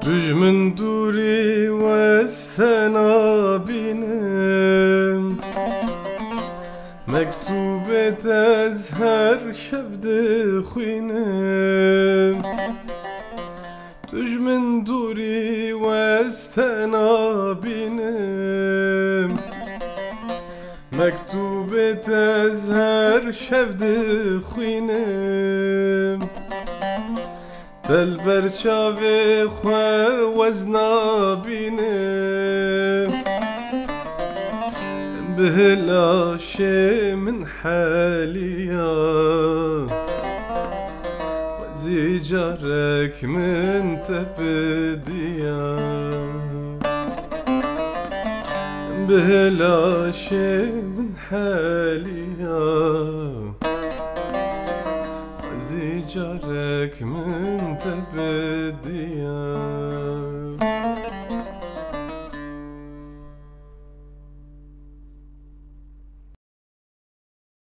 دج من دوري واستنا بينم مكتوبة أزهر شفد خوينم دج من دوري واستنا بينم مكتوبة أزهر شفد خوينم دل بر چاوی خواه وزنا بینم بهلاش من حالیا وزی جارک من تبدیا بهلاش من حالیا جارك من تبديا